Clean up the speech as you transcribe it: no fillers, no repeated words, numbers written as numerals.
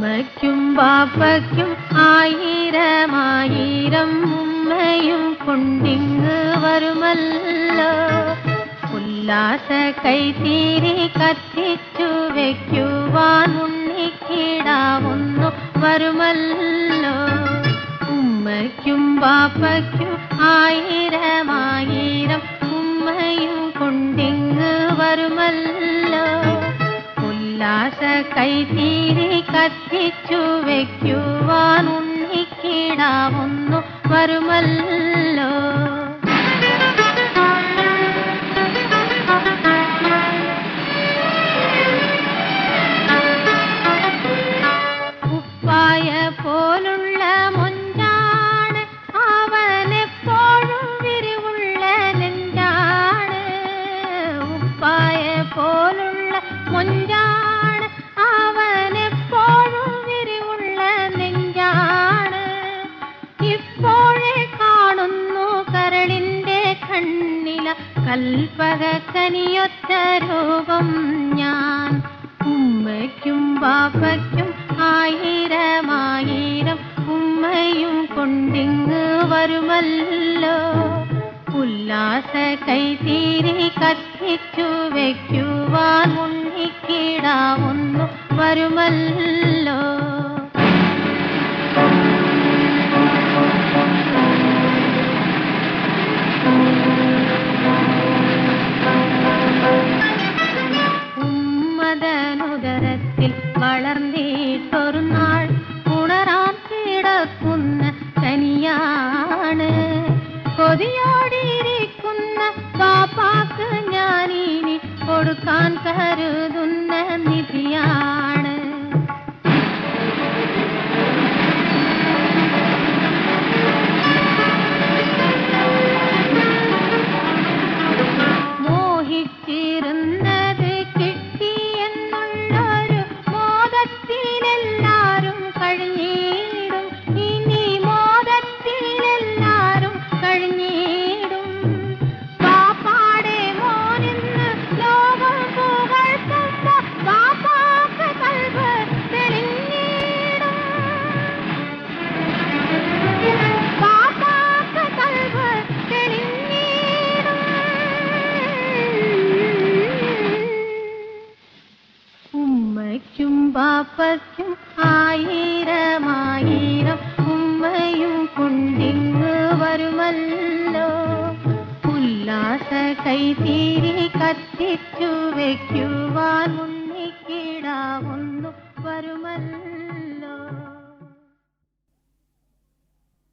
ഉമ്മയ്ക്കും ബാപ്പയ്ക്കും ആയിരമായിരം ഉമ്മയും കൊണ്ടിങ്ങ് വരുമല്ലോ. ഉല്ലാസ കൈത്തീരി കത്തിച്ചു വയ്ക്കുവാൻ ഉണ്ണിക്കിടാവുന്നു വരുമല്ലോ. ഉമ്മയ്ക്കും ബാപ്പയ്ക്കും ആയിരമായിരം ഉമ്മയും കൊണ്ടിങ്ങ് വരുമല്ലോ. ഉല്ലാസ കൈത്തീരി കത്തിച്ചു വയ്ക്കുവാൻ ഉണ്ണിക്കിടാവുന്നു വരുമല്ലോ. ഉപ്പായ പോലുള്ള മൊഞ്ചാണ് അവനെപ്പോഴും വിരിവുള്ള നെഞ്ചാണ്. ഉപ്പായ പോലുള്ള മൊഞ്ചാണ് അവനെപ്പോഴും വിരിവുള്ള നെഞ്ചാണ്. ഇപ്പോഴേ കാണുന്നു കരളിൻ്റെ കണ്ണില കൽപ്പക കനിയൊത്ത രൂപം ഞാൻ. ഉമ്മയ്ക്കും ബാപ്പയ്ക്കും ആയിരമായിരം ഉമ്മയും കൊണ്ടിങ്ങ് വരുമല്ലോ. ഉല്ലാസ കൈത്തീരി കത്തിച്ചു വയ്ക്കുവാൻ ഉണ്ണിക്കിടാവുന്നു വരുമല്ലോ. ഉമ്മതനുദരത്തിൽ വളർന്നിട്ടൊരു നാൾ ഉണരാൻ കിടക്കുന്ന കനിയാണ്. കൊതിയോടിയിരിക്കുന്ന പാപ്പാക്ക് ഞാനിനി കൊടുക്കാൻ കരുതുന്ന നിധിയാണ്. മോഹിച്ചിരുന്നത് കിട്ടിയെന്നുള്ളൊരു മോദത്തിലെല്ലാരും കഴിഞ്ഞിടും. ഇനി മോദത്തിലെല്ലാരും കഴിഞ്ഞിടും. പാപ്പാടെ മോനെന്ന് ലോകം പുകഴ്ത്തുമ്പോ പാപ്പാക്ക് കൽബ് തെളിഞ്ഞിടും. പാപ്പാക്ക് കൽബ് തെളിഞ്ഞിടും. ഉമ്മയ്ക്കും ബാപ്പയ്ക്കും ആയിരമായിരം ഉമ്മയും കൊണ്ടിങ്ങ് വരുമല്ലോ. ഉല്ലാസ കൈത്തീരി കത്തിച്ചു വയ്ക്കുവാൻ ഉണ്ണിക്കിടാവുന്നു